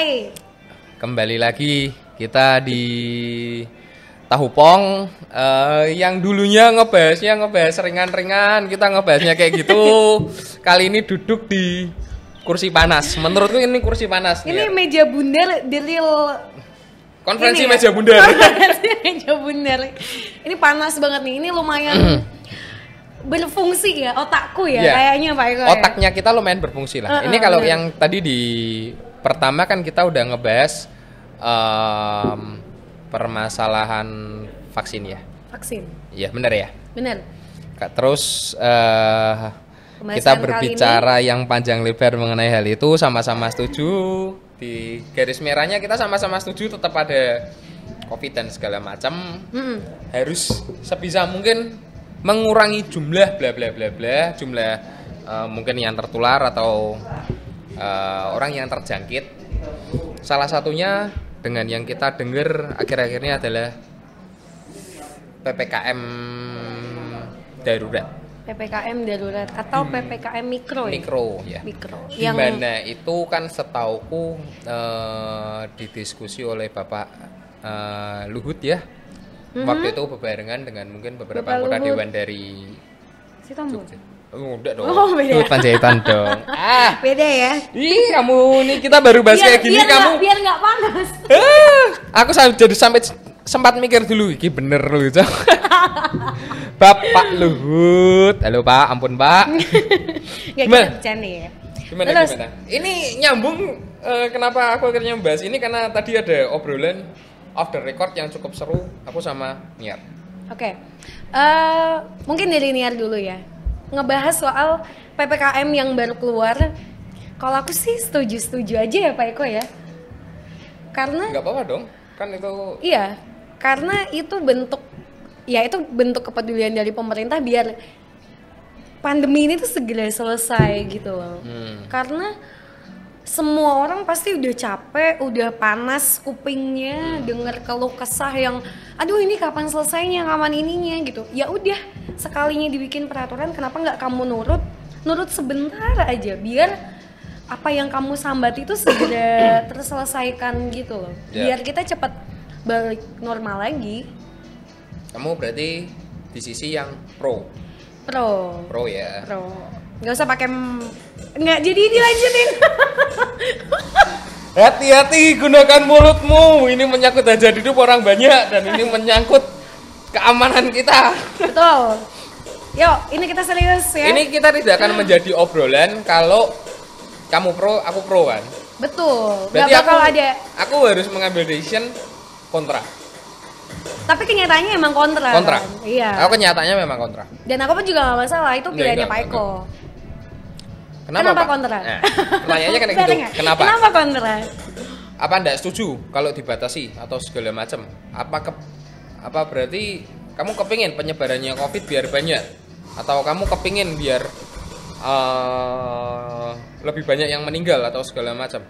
Hai. Kembali lagi kita di Tahu Pong yang dulunya ngebahas ringan-ringan, kita ngebahasnya kayak gitu. Kali ini duduk di kursi panas. Menurutku ini kursi panas. Ini meja bundar the real konferensi ini meja bundar. Konferensi meja bundar. Ini panas banget nih. Ini lumayan berfungsi ya otakku ya, kayaknya Pak Eko. Otaknya kita lumayan berfungsi lah. Ini kalau yang tadi di pertama kan kita udah ngebahas permasalahan vaksin ya. Vaksin. Iya, benar ya? Benar. Terus kita berbicara yang panjang lebar mengenai hal itu, sama-sama setuju. Di garis merahnya kita sama-sama setuju tetap ada COVID dan segala macam. Harus sebisa mungkin mengurangi jumlah bla bla bla bla, jumlah mungkin yang tertular atau orang yang terjangkit. Salah satunya dengan yang kita dengar akhir-akhir ini adalah PPKM darurat. PPKM darurat atau PPKM mikro ya? Mikro ya. Mikro. Dimana itu kan setauku didiskusi oleh Bapak Luhut ya. Waktu itu bebarengan dengan mungkin beberapa anggota dewan dari Jogja. Oh, enggak dong. Oh, beda. Luhut Panjaitan dong. Beda ya. Ih, kamu nih kita baru bahas kayak gini kamu. Biar nggak panas. Aku sampai sempat mikir dulu, iki bener loh, Cok. Bapak Luhut. Halo, Pak. Ampun, Pak. Gimana? Bercanda ya. Gimana? Ini nyambung kenapa aku akhirnya membahas ini karena tadi ada obrolan off the record yang cukup seru aku sama Niar. Oke. Mungkin dari Niar dulu ya. Ngebahas soal PPKM yang baru keluar. Kalau aku sih setuju aja ya Pak Eko ya. Karena nggak apa-apa dong. Kan itu iya, karena itu bentuk kepedulian dari pemerintah biar pandemi ini tuh segera selesai gitu loh. Karena semua orang pasti udah capek, udah panas kupingnya denger keluh kesah yang aduh ini kapan selesainya, kapan ininya gitu. Ya udah, sekalinya dibikin peraturan kenapa nggak kamu nurut sebentar aja biar apa yang kamu sambat itu segera terselesaikan gitu loh. Biar kita cepat balik normal lagi. Kamu berarti di sisi yang pro ya. Nggak usah pakai nggak jadi dilanjutin. Hati-hati gunakan mulutmu. Ini menyangkut hajat hidup orang banyak dan ini menyangkut keamanan kita. Betul. Yuk, ini kita serius ya. Ini kita tidak akan menjadi obrolan kalau kamu pro, aku pro kan. Betul. Berarti nggak bakal ada. Aku harus mengambil decision kontra. Tapi kenyataannya emang kontra. Kontra. Kan? Iya. Aku kenyataannya memang kontra. Dan aku pun juga nggak masalah. Itu pilihannya Pak Eko. Kenapa kontra? Nah, pertanyaannya kan gitu. Kenapa? Kenapa kontra? Apa Anda setuju kalau dibatasi atau segala macam? Apa berarti kamu kepingin penyebarannya COVID biar banyak? Atau kamu kepingin biar lebih banyak yang meninggal atau segala macam?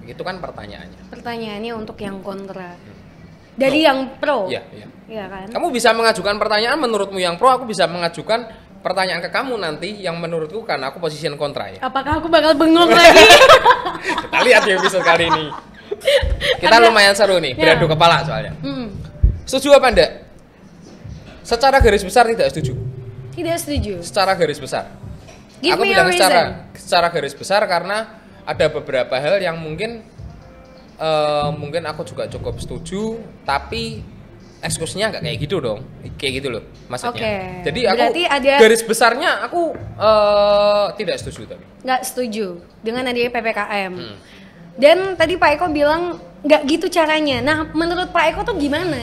Itu kan pertanyaannya. Pertanyaannya untuk yang kontra. Dari yang pro. Iya. Iya kan? Kamu bisa mengajukan pertanyaan menurutmu yang pro, aku bisa mengajukan pertanyaan ke kamu nanti yang menurutku kan aku posisi kontra ya. Apakah aku bakal bengong lagi? Kita lihat di episode kali ini. Kita lumayan seru nih, beradu kepala soalnya. Setuju apa enggak? Secara garis besar tidak setuju. Tidak setuju. Secara garis besar. Give aku me bilang a reason. secara garis besar karena ada beberapa hal yang mungkin aku juga cukup setuju, tapi eksekusinya nggak kayak gitu dong, kayak gitu loh maksudnya. Jadi aku garis besarnya aku tidak setuju tapi. Nggak setuju dengan adanya PPKM. Dan tadi Pak Eko bilang nggak gitu caranya. Nah, menurut Pak Eko tuh gimana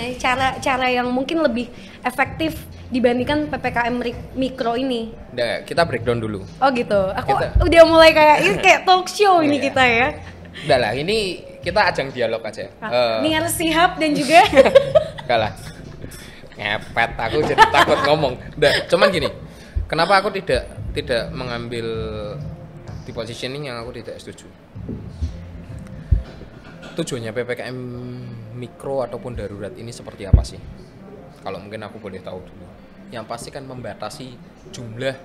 cara yang mungkin lebih efektif dibandingkan PPKM mikro ini? Nah, kita breakdown dulu. Oh gitu. Aku udah mulai kayak talk show ini kita ya. Udah lah, ini kita ajang dialog aja. Niar Sihab dan juga kalah. Ngepet aku jadi takut ngomong. Udah, cuman gini. Kenapa aku tidak mengambil di positioning yang aku tidak setuju? Tujuannya PPKM mikro ataupun darurat ini seperti apa sih? Kalau mungkin aku boleh tahu dulu. Yang pasti kan membatasi jumlah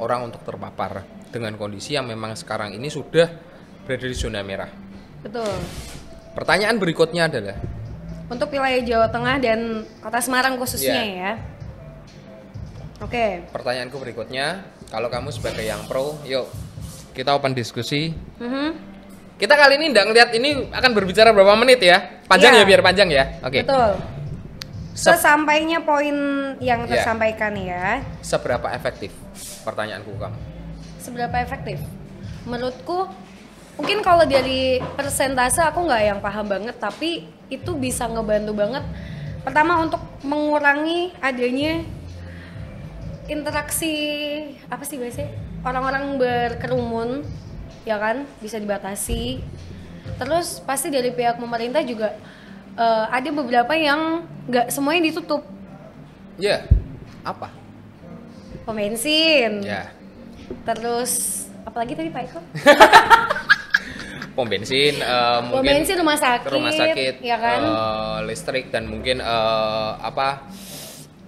orang untuk terpapar dengan kondisi yang memang sekarang ini sudah berada di zona merah. Betul. Pertanyaan berikutnya adalah untuk wilayah Jawa Tengah dan Kota Semarang khususnya ya. Oke. Pertanyaanku berikutnya, kalau kamu sebagai yang pro, yuk kita open diskusi. Kita kali ini nggak ngeliat ini akan berbicara berapa menit ya? Panjang ya biar panjang ya. Oke. Betul. Sesampainya poin yang tersampaikan ya. Seberapa efektif? Pertanyaanku kamu. Seberapa efektif? Menurutku mungkin kalau dari persentase aku nggak yang paham banget, tapi itu bisa ngebantu banget. Pertama untuk mengurangi adanya interaksi apa sih biasanya orang-orang berkerumun, ya kan, bisa dibatasi. Terus pasti dari pihak pemerintah juga ada beberapa yang nggak semuanya ditutup. Ya, apa? Pom bensin. Ya. Terus apalagi tadi Pak Eko? Pom bensin, pom mungkin bensin, rumah sakit, ya kan? Listrik dan mungkin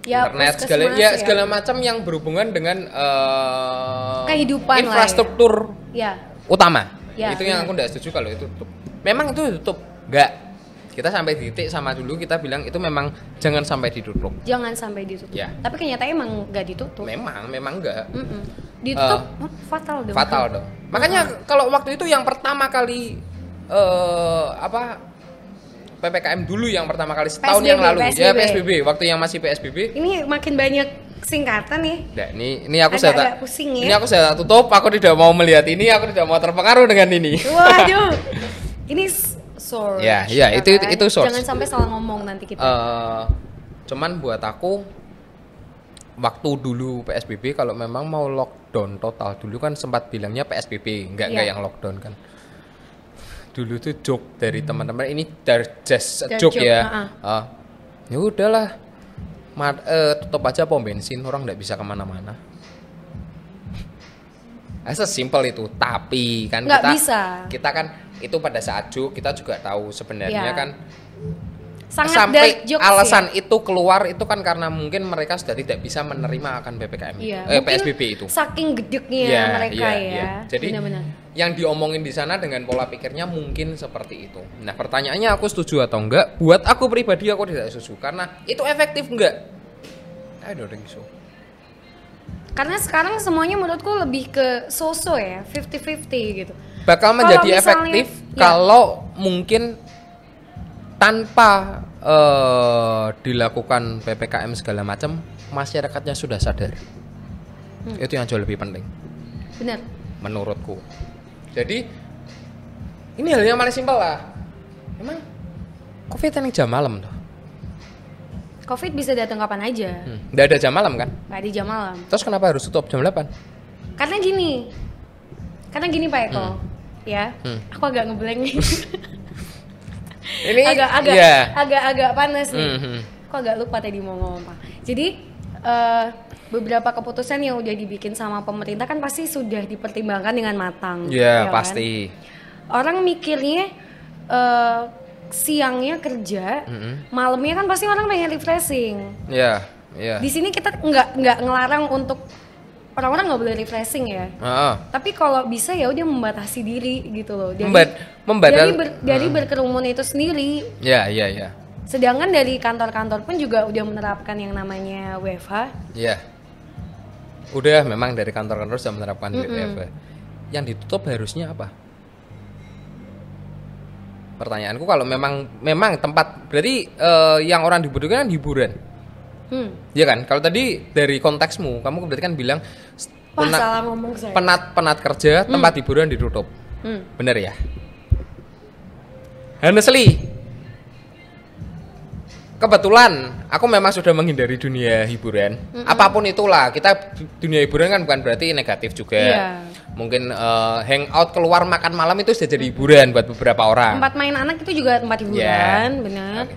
ya, internet segala macam yang berhubungan dengan kehidupan infrastruktur utama. Ya, itu yang aku tidak setuju kalau itu tutup. Memang itu tutup, enggak. Kita sampai di titik sama dulu kita bilang itu memang jangan sampai ditutup. Jangan sampai ditutup. Ya. Tapi kenyataannya emang nggak ditutup. Memang enggak. Ditutup fatal dong. Fatal dong. Makanya kalau waktu itu yang pertama kali PPKM dulu yang pertama kali setahun PSBB, yang lalu PSBB. Ya PSBB, waktu yang masih PSBB. Ini makin banyak singkatan nih. Nah, ini aku agak pusing ya. Ini aku saya tutup, aku tidak mau melihat ini, aku tidak mau terpengaruh dengan ini. Waduh. Ini source. Ya, itu source. Jangan sampai salah ngomong nanti kita. Cuman buat aku waktu dulu PSBB kalau memang mau lockdown total dulu kan sempat bilangnya PSBB, enggak yang lockdown kan. Dulu tuh joke dari teman-teman, ini just joke ya. Ya udahlah, tutup aja pom bensin, orang nggak bisa kemana-mana. Sesimpel itu, tapi kan kita kan itu pada saat joke kita juga tahu sebenarnya kan sampai alasan itu keluar itu kan karena mungkin mereka sudah tidak bisa menerima akan PPKM PSBB itu. Saking gedeknya mereka ya. Jadi benar-benar yang diomongin di sana dengan pola pikirnya mungkin seperti itu. Nah, pertanyaannya aku setuju atau enggak? Buat aku pribadi aku tidak setuju karena itu efektif enggak? I don't think so. Karena sekarang semuanya menurutku lebih ke so-so ya, 50-50 gitu. Bakal menjadi efektif kalau mungkin tanpa dilakukan PPKM segala macam, masyarakatnya sudah sadar. Itu yang jauh lebih penting. Benar. Menurutku. Jadi ini hal yang paling simpel lah. Emang COVID ini jam malam tuh. COVID bisa datang kapan aja. Nggak ada jam malam kan? Nggak ada jam malam. Terus kenapa harus tutup jam 8? Karena gini Pak Eko. Ya, aku agak ngeblank nih. Ini agak panas nih. Aku agak lupa tadi mau ngomong apa. Jadi beberapa keputusan yang udah dibikin sama pemerintah kan pasti sudah dipertimbangkan dengan matang. Ya pasti. Kan? Orang mikirnya siangnya kerja, malamnya kan pasti orang pengen refreshing. Iya. Di sini kita nggak ngelarang untuk orang-orang nggak boleh refreshing ya. Tapi kalau bisa ya udah membatasi diri gitu loh. Dari berkerumun itu sendiri. Iya. Sedangkan dari kantor-kantor pun juga udah menerapkan yang namanya WFH. Iya. Udah memang dari kantor-kantor sudah menerapkan WFH. Yang ditutup harusnya apa? Pertanyaanku kalau memang tempat berarti yang orang dibutuhkan kan hiburan. Ya kan? Kalau tadi dari konteksmu, kamu berarti kan bilang salah ngomong saya. Penat kerja, tempat hiburan ditutup. Bener ya? Honestly, kebetulan aku memang sudah menghindari dunia hiburan. Apapun itulah, kita dunia hiburan kan bukan berarti negatif juga. Mungkin hangout keluar makan malam itu sudah jadi hiburan buat beberapa orang. Tempat main anak itu juga tempat hiburan, benar. Okay.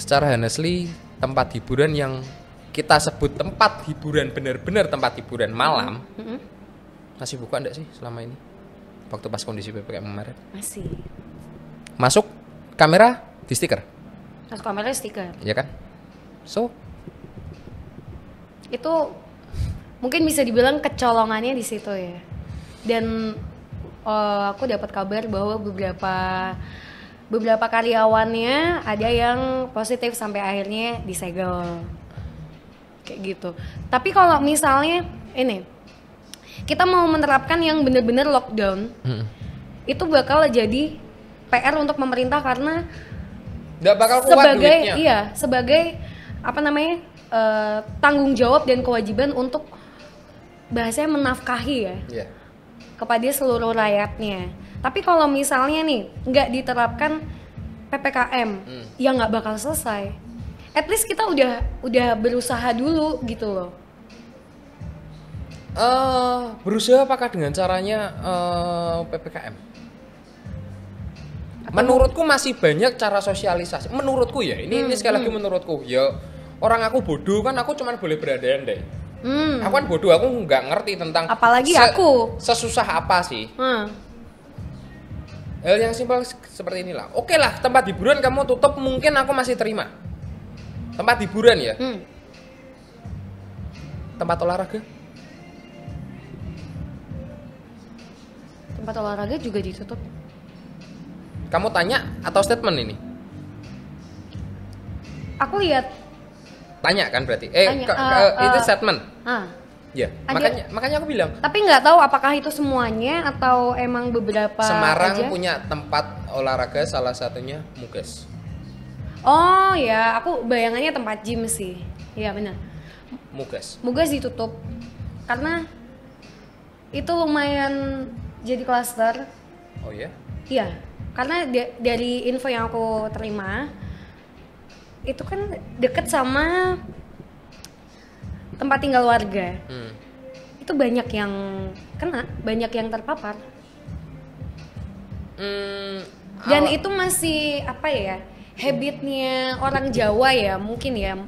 Secara honestly, tempat hiburan yang kita sebut tempat hiburan benar-benar tempat hiburan malam masih buka enggak sih selama ini? Waktu pas kondisi PPKM kemarin? Masih. Masuk kamera di stiker. Masuk kamera stiker. Iya kan? So itu mungkin bisa dibilang kecolongannya di situ ya. Dan aku dapat kabar bahwa beberapa karyawannya ada yang positif sampai akhirnya disegel kayak gitu. Tapi kalau misalnya ini kita mau menerapkan yang benar-benar lockdown, itu bakal jadi PR untuk pemerintah karena nggak bakal kuat duitnya. Iya, sebagai apa namanya tanggung jawab dan kewajiban untuk bahasanya menafkahi ya kepada seluruh rakyatnya. Tapi kalau misalnya nih nggak diterapkan PPKM, ya nggak bakal selesai. At least kita udah berusaha dulu gitu loh. Berusaha apakah dengan caranya PPKM? Menurutku masih banyak cara sosialisasi. Menurutku ya, ini sekali lagi menurutku. Ya orang aku bodoh kan, aku cuma boleh berandai-andai. Aku kan bodoh, aku nggak ngerti tentang. Apalagi aku. Sesusah apa sih? Hal yang simpel seperti inilah. Oke lah, tempat hiburan kamu tutup, mungkin aku masih terima. Tempat hiburan ya. Tempat olahraga. Tempat olahraga juga ditutup. Kamu tanya atau statement ini? Aku lihat. Tanya kan berarti? Itu statement. Ya, makanya aku bilang. Tapi nggak tahu apakah itu semuanya atau emang beberapa Semarang aja? punya tempat olahraga, salah satunya Muges. Oh ya, aku bayangannya tempat gym sih. Iya benar. Muges ditutup karena itu lumayan jadi klaster. Oh ya? Iya, karena dari info yang aku terima itu kan deket sama tempat tinggal warga. Itu banyak yang kena, banyak yang terpapar. Dan itu masih apa ya? Habitnya orang Jawa ya mungkin ya,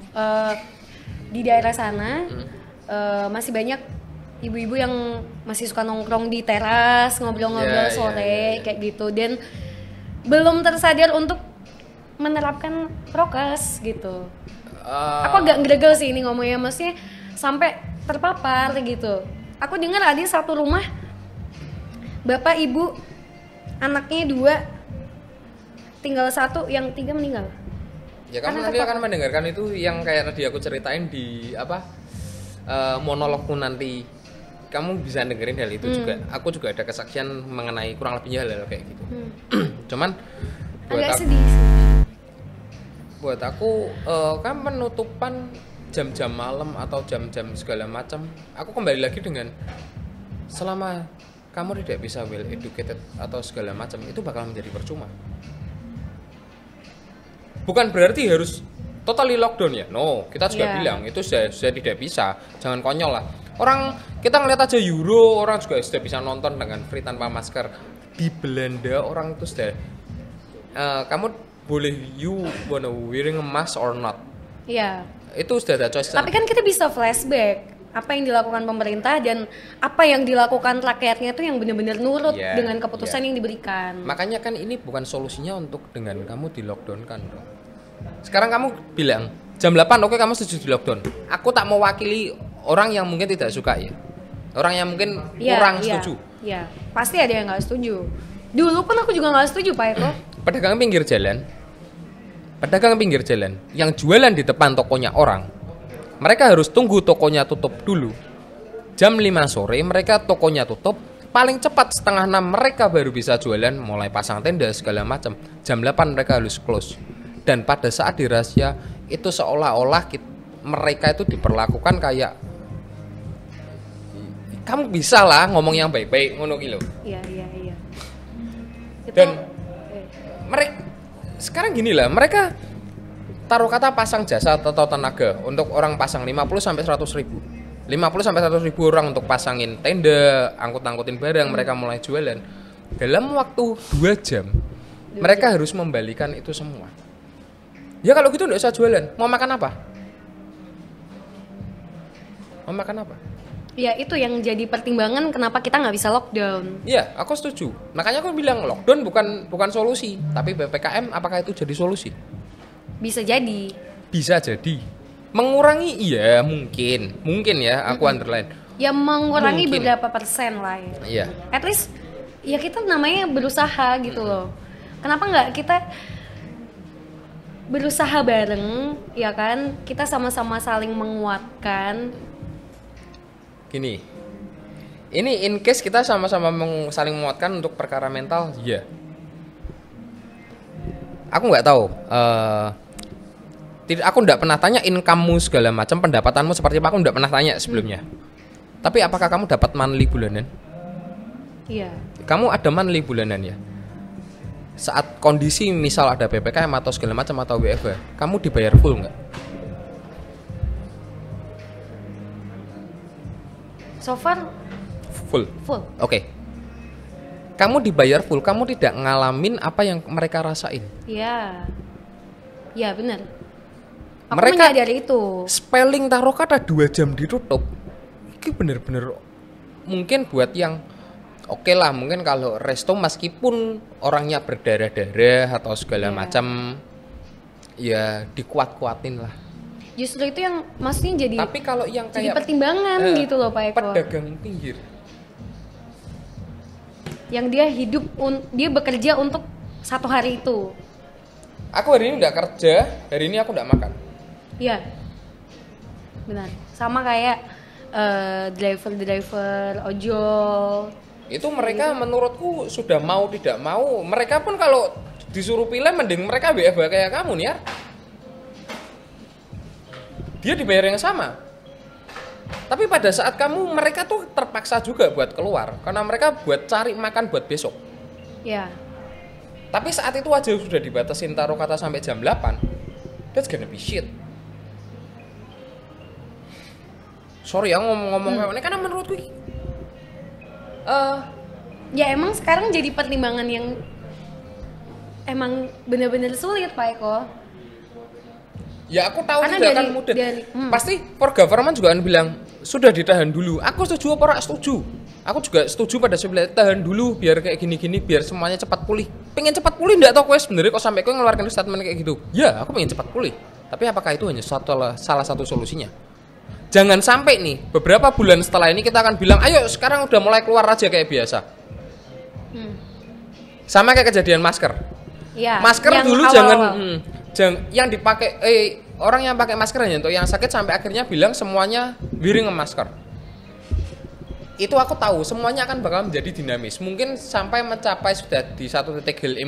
di daerah sana masih banyak ibu-ibu yang masih suka nongkrong di teras ngobrol-ngobrol sore kayak gitu, dan belum tersadar untuk menerapkan prokes gitu. Aku agak greget sih ini ngomongnya, maksudnya sampai terpapar gitu. Aku dengar ada satu rumah bapak ibu anaknya 2, tinggal 1, yang 3 meninggal. Ya kamu nanti akan mendengarkan itu yang kayak tadi aku ceritain di monologku nanti. Kamu bisa dengerin hal itu juga. Aku juga ada kesaksian mengenai kurang lebihnya hal-hal kayak gitu. Cuman agak sedih sih. Buat aku kan penutupan jam-jam malam atau jam-jam segala macam, aku kembali lagi dengan selama kamu tidak bisa well educated atau segala macam, itu bakal menjadi percuma. Bukan berarti harus totally lockdown ya. No, kita juga bilang itu sudah tidak bisa. Jangan konyol lah. Orang kita ngeliat aja Euro, orang juga sudah bisa nonton dengan free tanpa masker. Di Belanda orang itu sudah kamu boleh you wanna wearing a mask or not. Iya. Itu sudah ada choice. Tapi kan kita bisa flashback apa yang dilakukan pemerintah dan apa yang dilakukan rakyatnya itu yang benar-benar nurut dengan keputusan yang diberikan. Makanya kan ini bukan solusinya untuk dengan kamu di lockdown kan. Sekarang kamu bilang jam 8 oke kamu setuju di lockdown. Aku tak mewakili orang yang mungkin tidak suka ya. Orang yang mungkin kurang setuju. Iya, pasti ada yang nggak setuju. Dulu pun aku juga nggak setuju Pak Eko. Pedagang pinggir jalan yang jualan di depan tokonya orang, mereka harus tunggu tokonya tutup dulu. Jam 5 sore mereka tokonya tutup, paling cepat setengah 6 mereka baru bisa jualan, mulai pasang tenda segala macam. Jam 8 mereka harus close. Dan pada saat dirahsia itu seolah-olah mereka itu diperlakukan kayak kamu bisa lah ngomong yang baik-baik ngono ki lho. Iya. Dan mereka sekarang gini lah, mereka taruh kata pasang jasa atau tenaga untuk orang pasang 50 sampai 100 ribu. 50 sampai 100 ribu orang untuk pasangin tenda, angkut-angkutin barang, mereka mulai jualan. Dalam waktu 2 jam, mereka harus membalikan itu semua. Ya kalau gitu enggak usah jualan. Mau makan apa? Ya itu yang jadi pertimbangan kenapa kita nggak bisa lockdown. Iya, aku setuju. Makanya aku bilang lockdown bukan solusi, tapi PPKM apakah itu jadi solusi? Bisa jadi. Mengurangi iya mungkin ya, aku underline. Ya mengurangi beberapa persen lah ya. Iya. At least ya kita namanya berusaha gitu loh. Kenapa nggak kita berusaha bareng, ya kan? Kita sama-sama saling menguatkan. Gini, ini in case kita sama-sama saling menguatkan untuk perkara mental, ya. Aku nggak tahu. Aku nggak pernah tanya income-mu segala macam, pendapatanmu seperti apa, aku nggak pernah tanya sebelumnya. Tapi apakah kamu dapat monthly bulanan? Iya. Kamu ada monthly bulanan ya? Saat kondisi misal ada PPKM atau segala macam atau WFH, kamu dibayar full nggak? So far Full. Oke. Kamu dibayar full, kamu tidak ngalamin apa yang mereka rasain. Iya. Ya benar. Aku Mereka menyadari itu. Spelling taruh kata 2 jam ditutup. Ini bener-bener mungkin buat yang oke lah, mungkin kalau resto meskipun orangnya berdarah-darah atau segala macam, ya dikuat-kuatin lah. Justru itu yang maksudnya jadi. Tapi kalau yang jadi kayak pertimbangan gitu loh Pak Eko. pedagang pinggir, yang dia dia bekerja untuk 1 hari itu. aku hari ini nggak kerja, hari ini aku nggak makan. Iya, benar. Sama kayak driver ojol. Itu mereka menurutku sudah mau tidak mau, mereka pun kalau disuruh pilih mending mereka WFH kayak kamu nih ya. Dia dibayar yang sama. Tapi pada saat kamu, mereka tuh terpaksa juga buat keluar karena mereka buat cari makan buat besok. Ya. Tapi saat itu aja sudah dibatasin taruh kata sampai jam 8. That's gonna be shit. Sorry ya ngomong kayak ini karena menurutku ya emang sekarang jadi pertimbangan yang emang benar-benar sulit Pak Eko. Ya aku tahu Karena tidak akan mudah. Pasti for government juga akan bilang sudah ditahan dulu. Aku setuju apa setuju? Aku juga setuju pada sebelah tahan dulu biar kayak gini-gini biar semuanya cepat pulih. Pengen cepat pulih enggak tau kowe sebenarnya kok sampai kowe ngeluarkan statement kayak gitu. Ya, aku pengen cepat pulih. Tapi apakah itu hanya salah satu solusinya? Jangan sampai nih beberapa bulan setelah ini kita akan bilang, ayo sekarang udah mulai keluar aja kayak biasa. Sama kayak kejadian masker. Ya, masker dulu awal-awal. jangan yang dipakai orang yang pakai masker hanya untuk yang sakit sampai akhirnya bilang semuanya wearing a masker. Itu aku tahu semuanya akan bakal menjadi dinamis. Mungkin sampai mencapai sudah di satu titik herd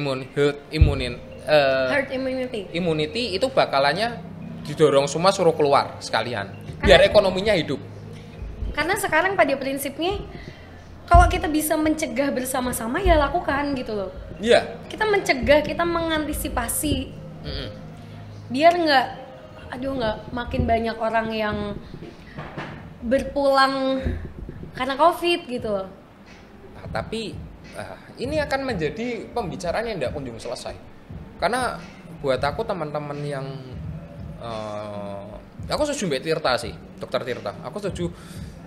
immunity itu bakalannya didorong semua suruh keluar sekalian biar ekonominya hidup. Karena sekarang pada prinsipnya kalau kita bisa mencegah bersama-sama ya lakukan gitu loh. Iya. Kita mencegah, kita mengantisipasi. Biar nggak makin banyak orang yang berpulang karena COVID gitu loh. Nah, tapi ini akan menjadi pembicaraan yang tidak kunjung selesai. Karena buat aku teman-teman yang aku setuju Mbak Tirta sih, Dokter Tirta. Aku setuju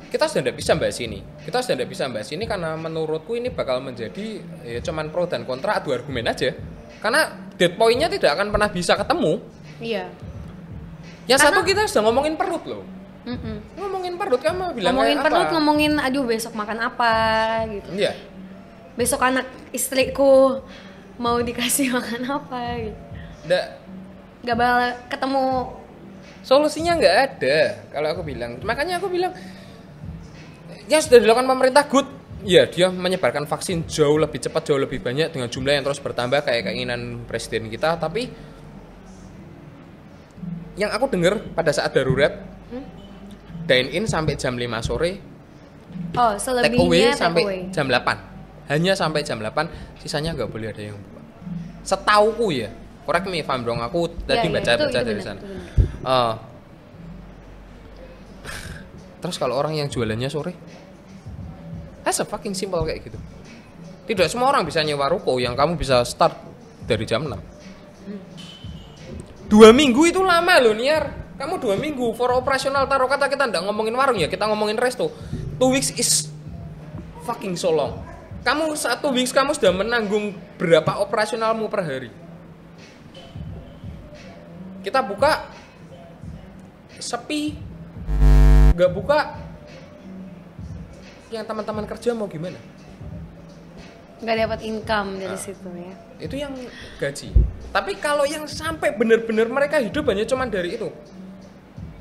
kita sudah tidak bisa bahas ini. Kita sudah tidak bisa bahas ini karena menurutku ini bakal menjadi cuman pro dan kontra adu argumen aja. Karena dead point-nya tidak akan pernah bisa ketemu. Iya. Yang satu kita sudah ngomongin perut loh. Ngomongin perut kamu bilang ngomongin kayak perut, apa? ngomongin aduh besok makan apa gitu. Iya. Besok anak istriku mau dikasih makan apa gitu. Gak bakal ketemu. Solusinya nggak ada kalau aku bilang. Makanya aku bilang yang sudah dilakukan pemerintah good. Ya, dia menyebarkan vaksin jauh lebih cepat, jauh lebih banyak dengan jumlah yang terus bertambah kayak keinginan presiden kita. Tapi yang aku dengar pada saat darurat dine in sampai jam 5 sore. Oh, take away selebihnya sampai take away. jam 8. Hanya sampai jam 8, sisanya nggak boleh ada yang buka. Setauku ya. Correct me if I'm wrong, aku tadi baca dari sana. Terus kalau orang yang jualannya sore, that's a fucking simple kayak gitu. Tidak semua orang bisa nyewa ruko yang kamu bisa start dari jam 6. 2 minggu itu lama loh Niar. Kamu 2 minggu for operasional taruh kata kita nggak ngomongin warung ya, kita ngomongin resto. 2 weeks is fucking so long. Kamu 1 weeks kamu sudah menanggung berapa operasionalmu per hari. Kita buka sepi, nggak buka, yang teman-teman kerja mau gimana? nggak dapat income dari situ ya. Itu yang gaji. Tapi kalau yang sampai benar-benar mereka hidup hanya cuma dari itu,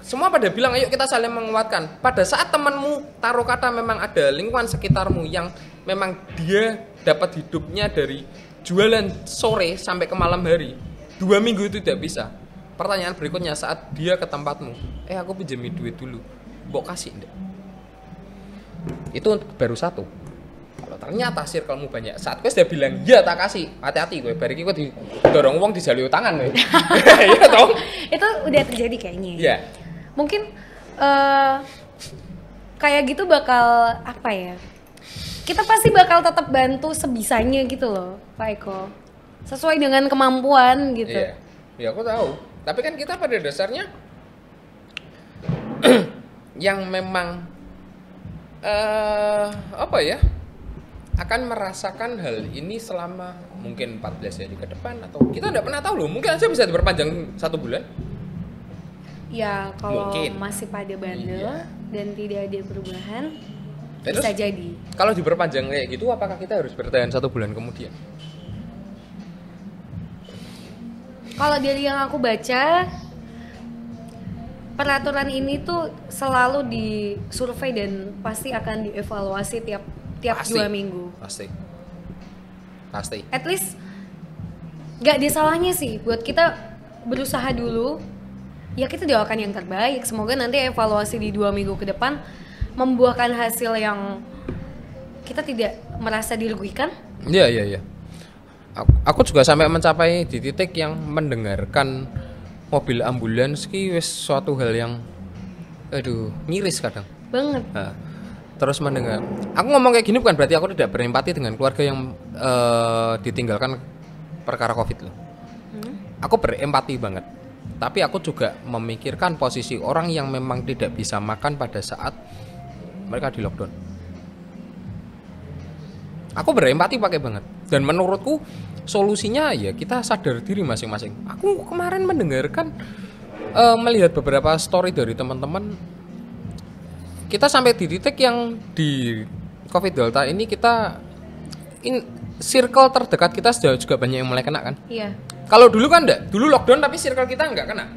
semua pada bilang ayo kita saling menguatkan. Pada saat temanmu taruh kata memang ada lingkungan sekitarmu yang memang dia dapat hidupnya dari jualan sore sampai ke malam hari, 2 minggu itu tidak bisa. Pertanyaan berikutnya saat dia ke tempatmu, aku pinjemin duit dulu, mbok kasih enggak? Itu baru satu. Kalau ternyata circlemu banyak, saat gue sudah bilang ya tak kasih, hati-hati gue, bariki gue didorong uang dijalui tangan gue. Iya toh? Itu udah terjadi kayaknya. Iya. Mungkin kayak gitu bakal apa ya? Kita pasti bakal tetap bantu sebisanya gitu loh, Pak Eko. Sesuai dengan kemampuan gitu. Iya. Ya aku tahu. Tapi kan kita pada dasarnya yang memang apa ya? Akan merasakan hal ini selama mungkin 14 hari ke depan atau kita tidak pernah tahu loh, mungkin aja bisa diperpanjang 1 bulan. Ya kalau Mungkin. masih pada bandel dan tidak ada perubahan, Terus, bisa jadi. Kalau diperpanjang kayak gitu, apakah kita harus bertahan 1 bulan kemudian? Kalau dari yang aku baca, peraturan ini tuh selalu disurvei dan pasti akan dievaluasi tiap Pasti. 2 minggu. Pasti. At least gak ada salahnya sih buat kita berusaha dulu. Ya kita doakan yang terbaik. Semoga nanti evaluasi di 2 minggu ke depan membuahkan hasil yang kita tidak merasa dirugikan. Iya. Aku juga sampai mencapai di titik yang mendengarkan mobil ambulans ki wis suatu hal yang miris kadang. Banget. Nah, terus mendengar. Aku ngomong kayak gini bukan berarti aku tidak berempati dengan keluarga yang ditinggalkan perkara Covid loh. Aku berempati banget. Tapi aku juga memikirkan posisi orang yang memang tidak bisa makan pada saat mereka di lockdown. Aku berempati pakai banget. Dan menurutku solusinya ya kita sadar diri masing-masing. Aku kemarin mendengarkan melihat beberapa story dari teman-teman. Kita sampai di titik yang di Covid Delta ini kita circle terdekat kita juga banyak yang mulai kena kan? Iya. Kalau dulu kan enggak, dulu lockdown tapi circle kita enggak kena.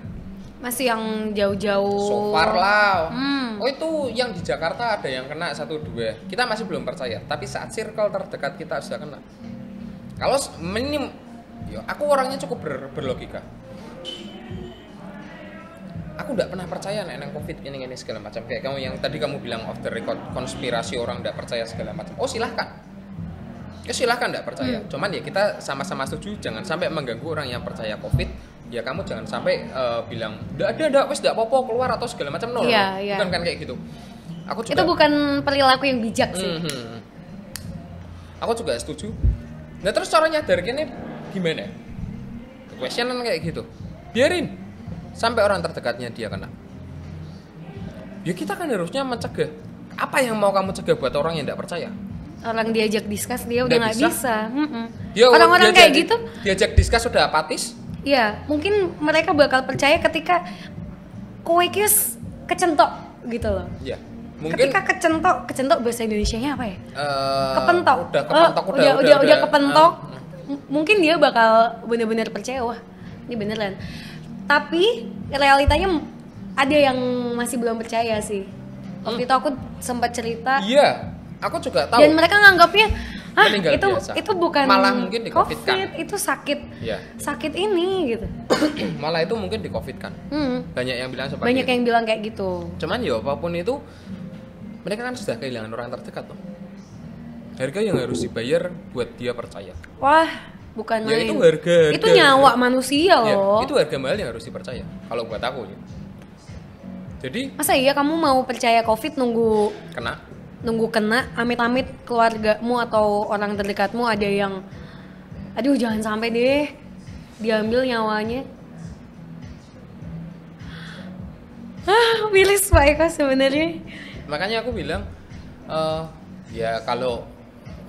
Masih yang jauh-jauh. So far lah. Oh itu yang di Jakarta ada yang kena 1-2. Kita masih belum percaya. Tapi saat circle terdekat kita sudah kena. Kalau aku orangnya cukup berlogika. Aku enggak pernah percaya neng Covid ini segala macam. Kayak kamu yang tadi kamu bilang off the record konspirasi orang enggak percaya segala macam. Oh silahkan. Ya silahkan enggak percaya. Cuman ya kita sama-sama setuju jangan sampai mengganggu orang yang percaya Covid. Ya kamu jangan sampai bilang enggak wes enggak apa-apa keluar atau segala macam no. Iya. Bukan kan kayak gitu. Aku juga, itu bukan perilaku yang bijak sih. Aku juga setuju. Nah terus cara nyadarnya gimana? Questionan kayak gitu. Biarin sampai orang terdekatnya dia kena. Ya kita kan harusnya mencegah. Apa yang mau kamu cegah buat orang yang enggak percaya? Orang diajak diskus dia udah nggak bisa. Orang-orang kayak gitu diajak diskus sudah apatis. Ya mungkin mereka bakal percaya ketika kowe kius kecentok gitu loh. Iya. Mungkin ketika kecentok bahasa Indonesianya apa ya? Kepentok. Udah kepentok. Mungkin dia bakal benar-benar percaya wah ini beneran. Tapi realitanya ada yang masih belum percaya sih. Waktu itu aku sempat cerita. Iya. Aku juga tahu. Dan mereka nganggapnya, itu bukan malah mungkin di COVID, kan. Itu sakit. Ya. Sakit ini gitu. Malah itu mungkin di COVID kan. Banyak yang bilang seperti Banyak itu. yang bilang kayak gitu. Cuman ya apapun itu, mereka kan sudah kehilangan orang terdekat loh. Harga yang harus dibayar buat dia percaya. Wah, bukan ya, main. Itu harga. Itu nyawa manusia loh. Ya, itu harga mahal yang harus dipercaya. Kalau buat aku ya. Jadi. Masa iya kamu mau percaya COVID nunggu kena amit-amit keluargamu atau orang terdekatmu ada yang aduh jangan sampai deh diambil nyawanya. Miris Pak Eko sebenarnya. Makanya aku bilang ya kalau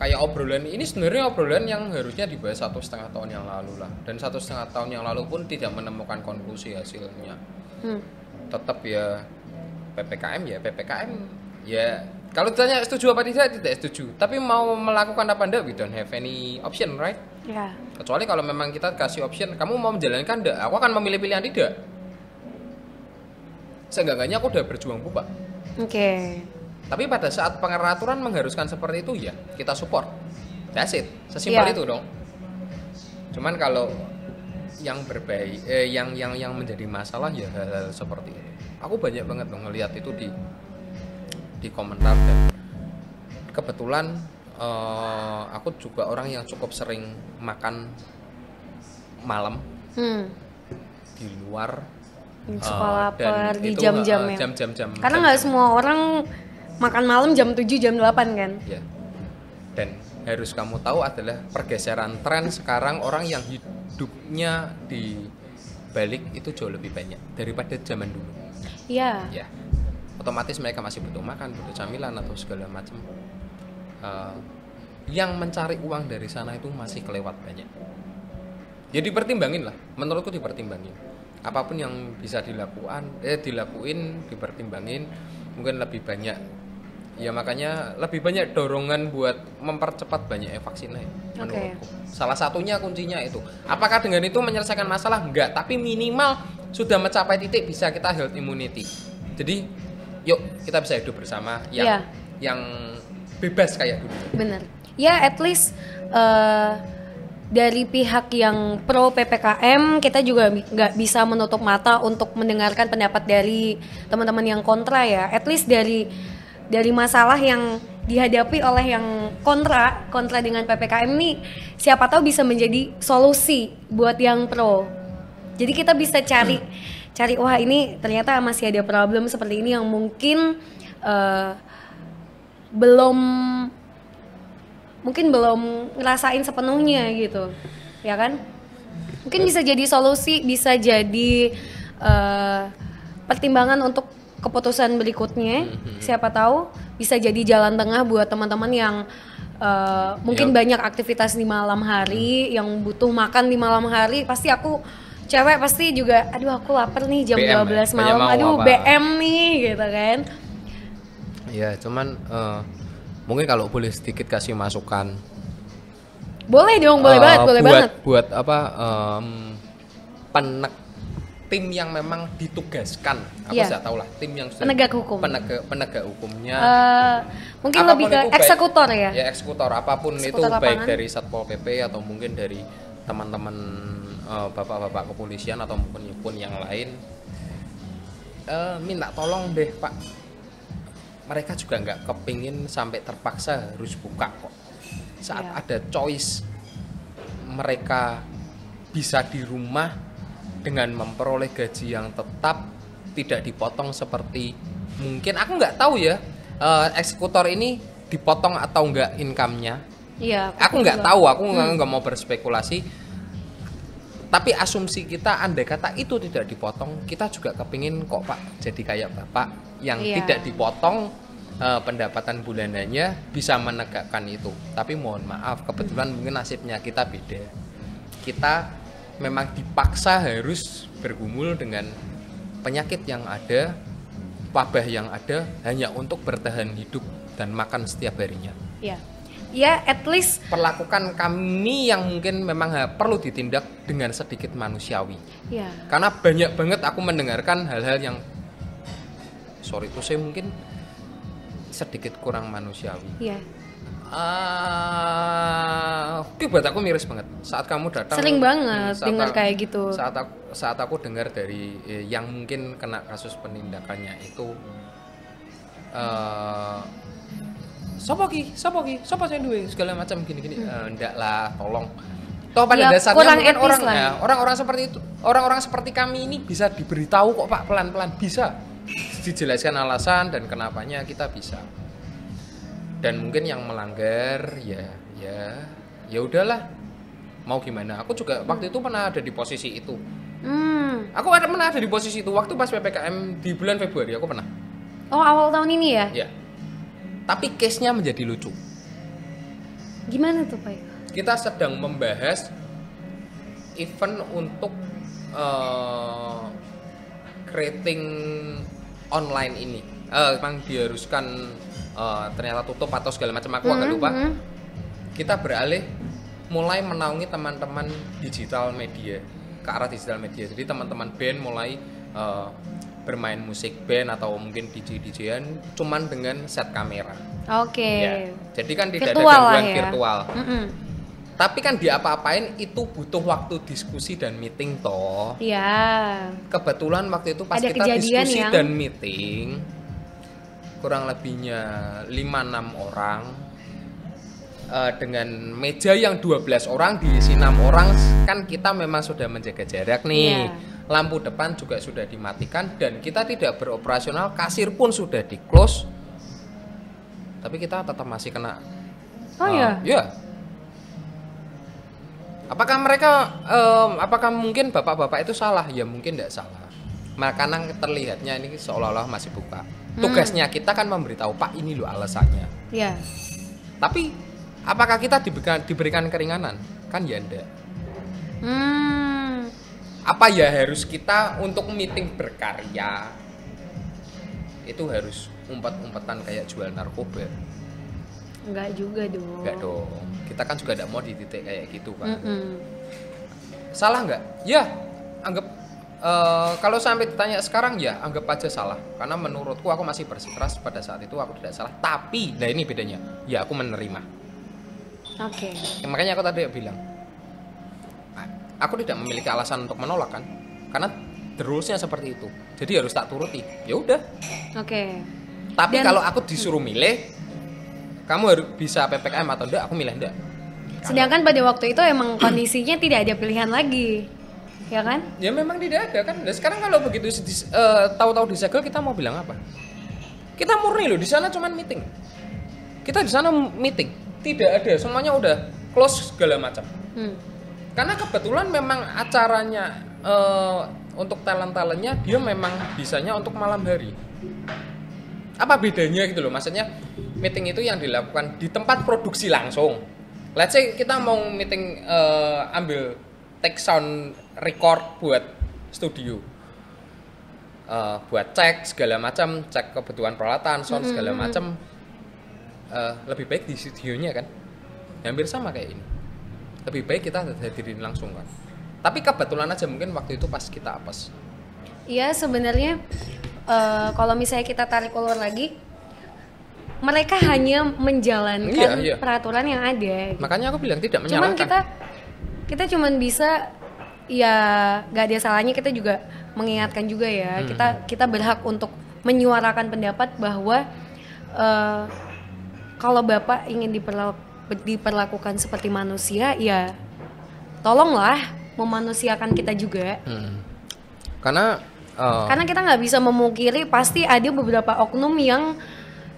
kayak obrolan ini sebenarnya obrolan yang harusnya dibahas 1,5 tahun yang lalu lah, dan 1,5 tahun yang lalu pun tidak menemukan konklusi hasilnya. Tetap ya PPKM ya Kalau ditanya setuju apa tidak setuju. Tapi mau melakukan apa enggak, we don't have any option, right? Ya. Kecuali kalau memang kita kasih option, kamu mau menjalankan enggak? Aku akan memilih pilihan tidak. Seenggaknya aku udah berjuang Pak. Oke. Tapi pada saat pengaturan mengharuskan seperti itu ya, kita support. That's it. Sesimpel itu dong. Cuman kalau yang berbahaya, yang menjadi masalah ya hal-hal seperti itu. Aku banyak banget dong ngelihat itu di komentar, dan kebetulan aku juga orang yang cukup sering makan malam di luar, suka lapar di itu, jam-jam ya. Jam-jam. Karena nggak semua orang makan malam jam 7 jam 8 kan. Ya. Dan harus kamu tahu adalah pergeseran tren sekarang, orang yang hidupnya di balik itu jauh lebih banyak daripada zaman dulu. Iya. Ya. Otomatis mereka masih butuh makan, butuh camilan atau segala macam. Yang mencari uang dari sana itu masih kelewat banyak. Ya dipertimbangin lah, menurutku dipertimbangin. Apapun yang bisa dilakuin dipertimbangin, mungkin lebih banyak. Ya makanya lebih banyak dorongan buat mempercepat banyaknya vaksinnya menurutku. Salah satunya kuncinya itu. Apakah dengan itu menyelesaikan masalah? Enggak, tapi minimal sudah mencapai titik bisa kita herd immunity. Jadi yuk kita bisa hidup bersama yang bebas kayak dulu. Bener. Ya at least dari pihak yang pro PPKM kita juga nggak bisa menutup mata untuk mendengarkan pendapat dari teman-teman yang kontra ya. At least dari masalah yang dihadapi oleh yang kontra dengan PPKM ini, siapa tahu bisa menjadi solusi buat yang pro. Jadi kita bisa cari wah ini ternyata masih ada problem seperti ini yang mungkin belum ngerasain sepenuhnya gitu, ya kan? Mungkin bisa jadi solusi, bisa jadi pertimbangan untuk keputusan berikutnya. Siapa tahu bisa jadi jalan tengah buat teman-teman yang mungkin banyak aktivitas di malam hari, yang butuh makan di malam hari. Pasti aku cewek pasti juga, aduh aku lapar nih jam 12 malam, aduh BM nih gitu kan. Ya cuman mungkin kalau boleh sedikit kasih masukan. Boleh dong, boleh banget. Buat apa tim yang memang ditugaskan, aku tidak tahu lah, tim yang penegak hukum, penegak hukumnya, mungkin lebih ke eksekutor ya. Ya eksekutor apapun eksekutor itu lapangan. Baik dari Satpol PP atau mungkin dari teman-teman bapak-bapak kepolisian atau pun yang lain, minta tolong deh Pak, mereka juga nggak kepingin sampai terpaksa harus buka kok. Saat ada choice, mereka bisa di rumah dengan memperoleh gaji yang tetap, tidak dipotong seperti mungkin, aku nggak tahu ya eksekutor ini dipotong atau nggak income-nya. Iya. Aku nggak tahu, aku nggak mau berspekulasi. Tapi asumsi kita, andai kata itu tidak dipotong, kita juga kepingin kok Pak jadi kayak Bapak yang tidak dipotong pendapatan bulanannya, bisa menegakkan itu. Tapi mohon maaf, kebetulan mungkin nasibnya kita beda. Kita memang dipaksa harus bergumul dengan penyakit yang ada, wabah yang ada, hanya untuk bertahan hidup dan makan setiap harinya. Iya. Ya, at least perlakukan kami yang mungkin memang perlu ditindak dengan sedikit manusiawi. Ya. Karena banyak banget aku mendengarkan hal-hal yang sorry itu saya mungkin sedikit kurang manusiawi. Iya. Buat aku miris banget saat kamu datang. Sering banget dengar kayak gitu. Saat aku dengar dari yang mungkin kena kasus penindakannya itu, sopo saya duwe segala macam gini-gini. Ndak lah, tolong. Toh pada dasarnya mungkin orang-orang seperti itu, orang-orang seperti kami ini bisa diberitahu kok Pak, pelan-pelan bisa dijelaskan alasan dan kenapanya, kita bisa. Dan mungkin yang melanggar ya udahlah, mau gimana. Aku juga waktu itu pernah ada di posisi itu. Aku pernah ada di posisi itu waktu pas PPKM di bulan Februari, aku pernah. Oh, awal tahun ini ya? Ya. Tapi case-nya menjadi lucu. Gimana tuh Pak? Kita sedang membahas event untuk creating online ini. Memang diharuskan ternyata tutup atau segala macam, aku agak lupa. Kita beralih mulai menaungi teman-teman digital media, ke arah digital media. Jadi teman-teman band mulai bermain musik band atau mungkin DJ-DJan cuman dengan set kamera. Oke. Ya. Jadi kan tidak virtual ada gangguan ya. virtual. Tapi kan diapa-apain itu butuh waktu diskusi dan meeting toh. Iya. Kebetulan waktu itu pas ada kita diskusi yang... dan meeting kurang lebihnya 5-6 orang dengan meja yang 12 orang diisi 6 orang, kan kita memang sudah menjaga jarak nih. Lampu depan juga sudah dimatikan dan kita tidak beroperasional, kasir pun sudah di close. Tapi kita tetap masih kena. Oh iya. Ya. Apakah mungkin bapak-bapak itu salah? Ya mungkin tidak salah. Makanya terlihatnya ini seolah-olah masih buka. Tugasnya kita kan memberitahu, Pak, ini loh alasannya. Iya. Tapi apakah kita diberikan keringanan? Kan ya enggak. Apa ya harus kita untuk meeting berkarya itu harus umpet-umpetan kayak jual narkoba? Enggak juga dong. Enggak dong. Kita kan juga tidak mau di titik kayak gitu kan. Salah enggak? Ya, anggap kalau sampai ditanya sekarang ya anggap aja salah. Karena menurutku aku masih bersikeras pada saat itu aku tidak salah. Tapi, nah ini bedanya. Ya aku menerima. Oke. Makanya aku tadi bilang, aku tidak memiliki alasan untuk menolak kan. Karena the rules-nya seperti itu. Jadi harus tak turuti. Ya udah. Oke. Tapi kalau aku disuruh milih, kamu harus bisa PPKM atau enggak, aku milih enggak. Sedangkan pada waktu itu emang kondisinya tidak ada pilihan lagi, ya kan? Ya memang tidak ada kan. Nah, sekarang kalau begitu tahu-tahu disegel, kita mau bilang apa? Kita murni loh, di sana cuman meeting. Kita di sana meeting, tidak ada, semuanya udah close segala macam. Karena kebetulan memang acaranya untuk talent-talentnya dia memang bisanya untuk malam hari. Apa bedanya gitu loh, maksudnya meeting itu yang dilakukan di tempat produksi langsung. Let's say kita mau meeting ambil take sound record buat studio, buat cek segala macam, cek kebutuhan peralatan sound segala macam, lebih baik di studionya kan, hampir sama kayak ini. Lebih baik kita hadirin langsung kan. Tapi kebetulan aja mungkin waktu itu pas kita apes. Iya sebenarnya kalau misalnya kita tarik ulur lagi, mereka hanya menjalankan peraturan yang ada. Makanya aku bilang tidak menyalahkan. Cuman kita cuman bisa, ya gak ada salahnya kita juga mengingatkan juga ya. Kita berhak untuk menyuarakan pendapat bahwa kalau Bapak ingin diperlakukan seperti manusia, ya tolonglah memanusiakan kita juga. Karena kita nggak bisa memungkiri pasti ada beberapa oknum yang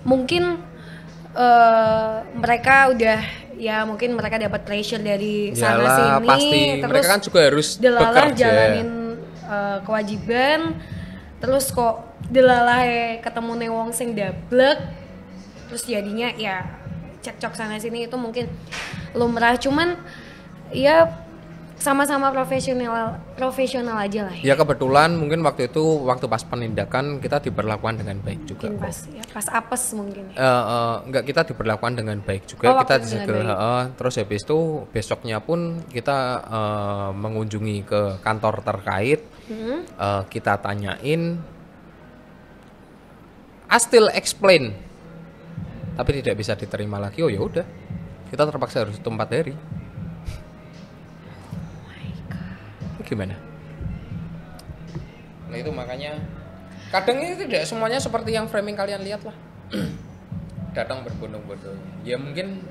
mungkin mereka udah, ya mungkin mereka dapat pressure dari sana sini, pasti. Terus mereka kan juga harus delalah bekerja, jalanin kewajiban, terus kok delalah ketemu nih wong sing dablek, terus jadinya ya cekcok sana sini, itu mungkin lumrah. Cuman ya sama-sama profesional aja lah ya. Kebetulan mungkin waktu itu waktu pas penindakan kita diperlakukan dengan baik juga. Mungkin pas apes mungkin. Enggak, kita diperlakukan dengan baik juga. Kita disegel, terus habis itu besoknya pun kita mengunjungi ke kantor terkait. Kita tanyain, I still explain, tapi tidak bisa diterima lagi. Oh ya udah, kita terpaksa harus tutup 4 hari. Gimana? Nah itu makanya kadang ini tidak semuanya seperti yang framing kalian lihat lah. Datang berbondong-bondong. Ya mungkin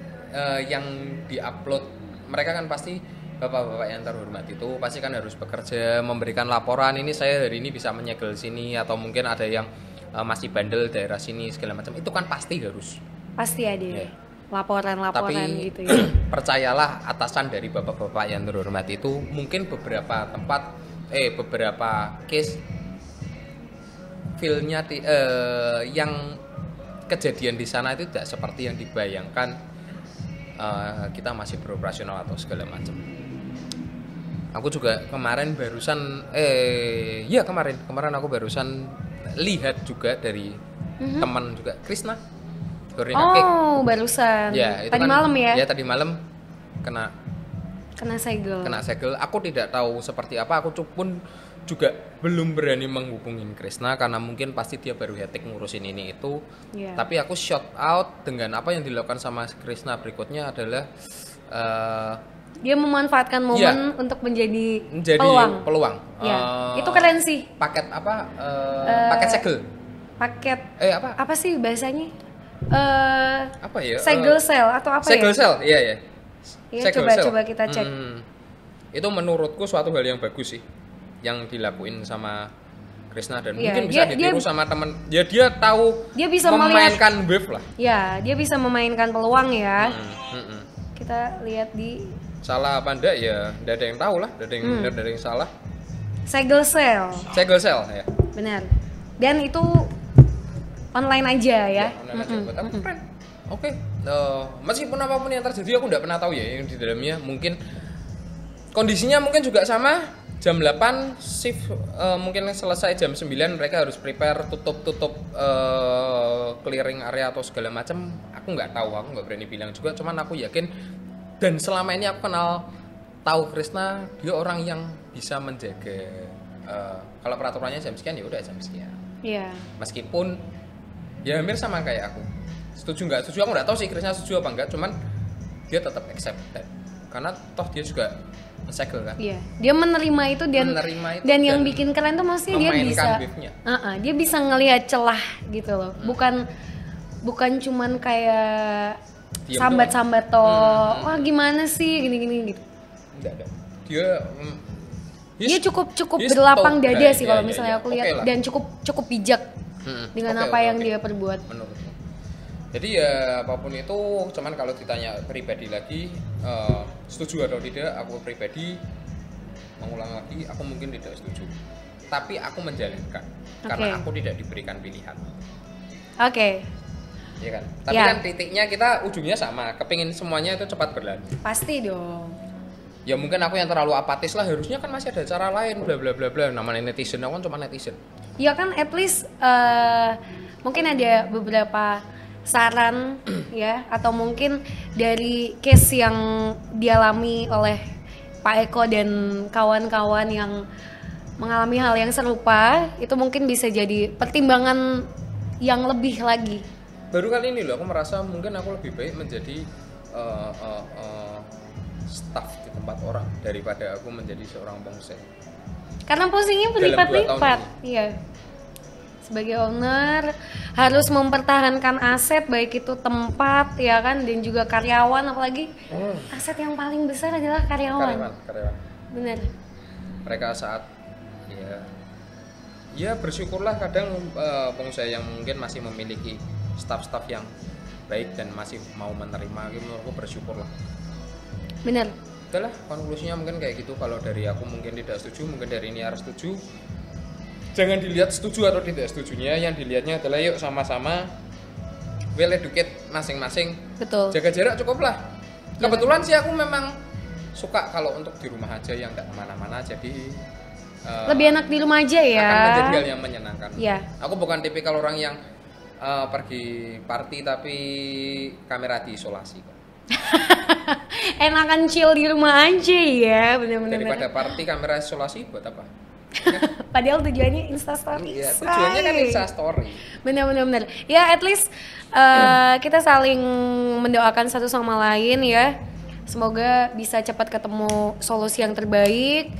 yang diupload mereka kan pasti bapak-bapak yang terhormat itu pasti kan harus bekerja, memberikan laporan, ini saya hari ini bisa menyegel sini, atau mungkin ada yang masih bandel daerah sini segala macam. Itu kan pasti harus. Pasti ada. Ya. Laporan-laporan. Tapi, gitu ya. Percayalah, atasan dari bapak-bapak yang terhormat itu mungkin beberapa tempat beberapa case feel-nya yang kejadian di sana itu tidak seperti yang dibayangkan kita masih beroperasional atau segala macam. Aku juga kemarin barusan kemarin aku barusan lihat juga dari teman juga, Krisna Horina Cake. Oh, barusan. Ya, itu tadi kan, malam ya? Ya, tadi malam kena segel. Kena segel. Aku tidak tahu seperti apa. Aku pun juga belum berani menghubungin Krisna karena mungkin pasti dia baru hektik ngurusin ini itu. Yeah. Tapi aku shout out dengan apa yang dilakukan sama Krisna berikutnya adalah dia memanfaatkan momen untuk menjadi peluang. Ya, itu keren sih. Paket apa? Paket segel. Paket. Apa? Apa sih bahasanya? Apa ya? Segel sel atau apa segel ya? Segel sel, iya ya. Iya, coba kita cek. Itu menurutku suatu hal yang bagus sih, yang dilakuin sama Krisna dan mungkin bisa ditiru sama teman. Ya dia tahu. Dia bisa memainkan wave lah. Ya, dia bisa memainkan peluang ya. Kita lihat di. Salah apa enggak ya? Enggak ada yang tahu lah. Enggak ada yang benar, enggak ada yang salah. Segel sel. Segel sel ya. Benar. Dan itu online aja ya. Online aja. Buat aku keren. Oke. Meskipun apapun yang terjadi aku enggak pernah tahu ya yang di dalamnya. Mungkin kondisinya mungkin juga sama. Jam 8 shift mungkin selesai jam 9 mereka harus prepare tutup clearing area atau segala macam. Aku nggak tahu, aku nggak berani bilang juga. Cuman aku yakin dan selama ini aku tahu Krisna dia orang yang bisa menjaga kalau peraturannya jam sekian ya udah jam sekian. Iya. Meskipun ya hampir sama kayak aku. Setuju nggak setuju aku nggak tahu sih Krisna setuju apa enggak. Cuman dia tetap accept that. Karena toh dia juga segel kan. Iya. Dia menerima itu dan yang bikin keren tuh maksudnya dia bisa ngelihat celah gitu loh. Bukan cuman kayak sambat-sambat toh. Wah, gimana sih gini-gini gitu. Enggak. Dia cukup berlapang dada sih kalau misalnya aku lihat dan cukup bijak dengan apa yang dia perbuat. Menurutku. Jadi ya apapun itu, cuman kalau ditanya pribadi lagi, setuju atau tidak, aku pribadi mengulang lagi, aku mungkin tidak setuju. Tapi aku menjalankan karena aku tidak diberikan pilihan. Oke. Iya kan. Tapi kan titiknya kita ujungnya sama, kepingin semuanya itu cepat berlalu. Pasti dong. Ya mungkin aku yang terlalu apatis lah, harusnya kan masih ada cara lain, bla bla bla bla. Namanya netizen, aku kan cuma netizen. Ya kan, at least mungkin ada beberapa saran ya, atau mungkin dari case yang dialami oleh Pak Eko dan kawan-kawan yang mengalami hal yang serupa, itu mungkin bisa jadi pertimbangan yang lebih lagi. Baru kali ini loh aku merasa mungkin aku lebih baik menjadi staff di tempat orang daripada aku menjadi seorang pongsek. Karena posisinya berlipat-lipat, iya. Sebagai owner harus mempertahankan aset, baik itu tempat ya kan, dan juga karyawan, apalagi aset yang paling besar adalah karyawan. Benar. Mereka saat ya bersyukurlah kadang pengusaha yang mungkin masih memiliki staf-staf yang baik dan masih mau menerima, menurutku bersyukurlah. Benar. Itulah konklusinya mungkin kayak gitu. Kalau dari aku mungkin tidak setuju, mungkin dari ini harus setuju. Jangan dilihat setuju atau tidak setujunya, yang dilihatnya adalah yuk sama-sama well educate masing-masing. Betul. Jaga jarak cukup lah. Kebetulan sih aku memang suka kalau untuk di rumah aja yang nggak kemana-mana, jadi lebih enak di rumah aja ya. Akan menjadi hal yang menyenangkan. Iya. Aku bukan tipikal orang yang pergi party tapi kamera diisolasi. Enakan chill di rumah aja ya, benar-benar. Daripada party kamera isolasi buat apa? Padahal tujuannya Instastory. Iya, tujuannya kan Instastory. Benar. Ya, at least kita saling mendoakan satu sama lain ya. Semoga bisa cepat ketemu solusi yang terbaik.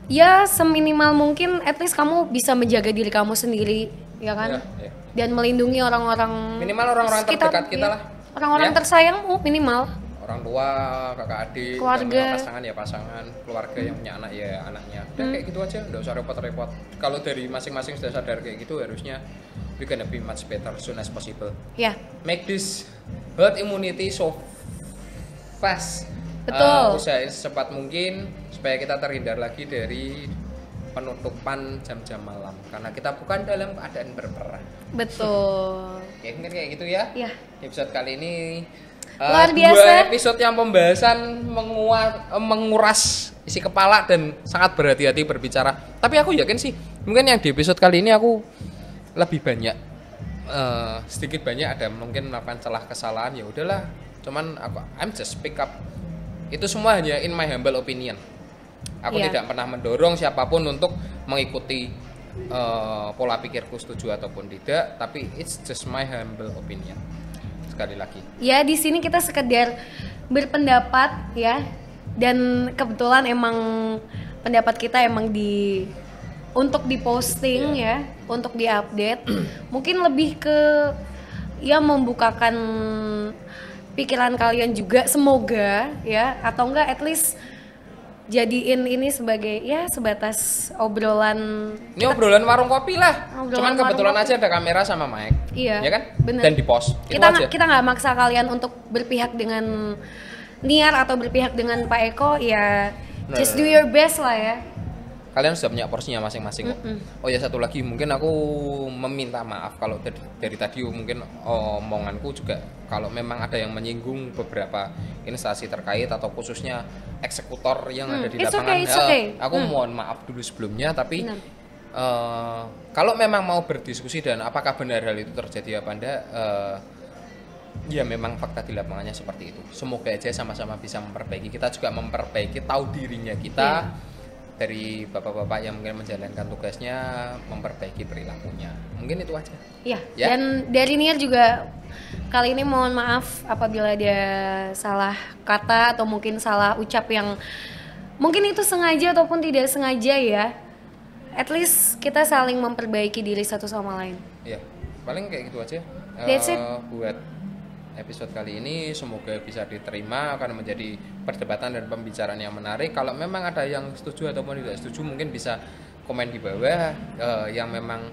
Ya, seminimal mungkin at least kamu bisa menjaga diri kamu sendiri, ya kan? Ya. Dan melindungi orang-orang minimal orang-orang terdekat kita lah. Orang-orang tersayangmu minimal. Orang tua, kakak adik, keluarga, pasangan ya pasangan, keluarga yang punya anak ya anaknya. Udah kayak gitu aja, nggak usah repot-repot. Kalau dari masing-masing sudah sadar kayak gitu, harusnya we gonna be much better soon as possible. Ya. Make this herd immunity so fast. Betul. Usahain secepat mungkin supaya kita terhindar lagi dari penutupan jam-jam malam karena kita bukan dalam keadaan berperang. Betul. Ya mungkin kayak gitu ya. Iya. Episode kali ini luar biasa. Dua episode yang pembahasan menguras isi kepala dan sangat berhati-hati berbicara. Tapi aku yakin sih, mungkin yang di episode kali ini aku lebih banyak sedikit banyak ada mungkin melakukan celah kesalahan, ya udahlah, cuman I'm just pick up. Itu semua hanya in my humble opinion. Aku tidak pernah mendorong siapapun untuk mengikuti pola pikirku setuju ataupun tidak, tapi it's just my humble opinion. Sekali lagi. Ya, di sini kita sekedar berpendapat ya, dan kebetulan emang pendapat kita emang untuk diposting ya, untuk diupdate. Mungkin lebih ke ya membukakan pikiran kalian juga, semoga ya, atau enggak at least jadiin ini sebagai ya sebatas obrolan. Ini obrolan warung kopi lah. Cuman kebetulan aja ada kamera sama mic. Iya. Ya kan? Bener. Dan di post. Kita nggak maksa kalian untuk berpihak dengan Niar atau berpihak dengan Pak Eko ya. Just do your best lah ya. Kalian sudah punya porsinya masing-masing. Oh ya, satu lagi mungkin aku meminta maaf kalau dari tadi mungkin omonganku juga kalau memang ada yang menyinggung beberapa instansi terkait atau khususnya eksekutor yang ada di lapangan. Okay. Aku mohon maaf dulu sebelumnya, tapi kalau memang mau berdiskusi dan apakah benar hal itu terjadi apa enggak, ya memang fakta di lapangannya seperti itu. Semoga aja sama-sama bisa memperbaiki. Kita juga memperbaiki tahu dirinya kita. Dari bapak-bapak yang mungkin menjalankan tugasnya, memperbaiki perilakunya. Mungkin itu aja. Iya. Ya? Dan dari Niar juga kali ini mohon maaf apabila ada salah kata atau mungkin salah ucap yang mungkin itu sengaja ataupun tidak sengaja ya. At least kita saling memperbaiki diri satu sama lain. Iya. Paling kayak gitu aja. That's it. Buat episode kali ini semoga bisa diterima, akan menjadi perdebatan dan pembicaraan yang menarik. Kalau memang ada yang setuju ataupun tidak setuju mungkin bisa komen di bawah. Yang memang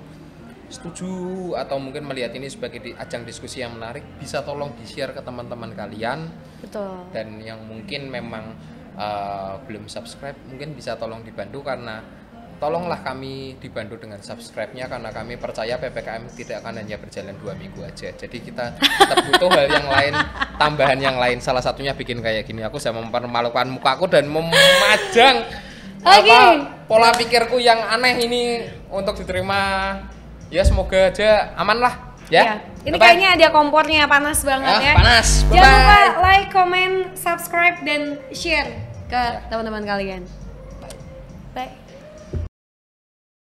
setuju atau mungkin melihat ini sebagai ajang diskusi yang menarik, bisa tolong di-share ke teman-teman kalian. Betul. Dan yang mungkin memang belum subscribe mungkin bisa tolong dibantu, karena tolonglah kami dibantu dengan subscribe-nya, karena kami percaya PPKM tidak akan hanya berjalan 2 minggu aja. Jadi kita tetap butuh hal yang lain, tambahan yang lain. Salah satunya bikin kayak gini. Aku sudah mempermalukan mukaku dan memajang pola pikirku yang aneh ini untuk diterima. Ya semoga aja aman lah. Ya. Ini kayaknya ada kompornya, panas banget ya. Panas. Jangan lupa like, comment, subscribe dan share ke teman-teman kalian.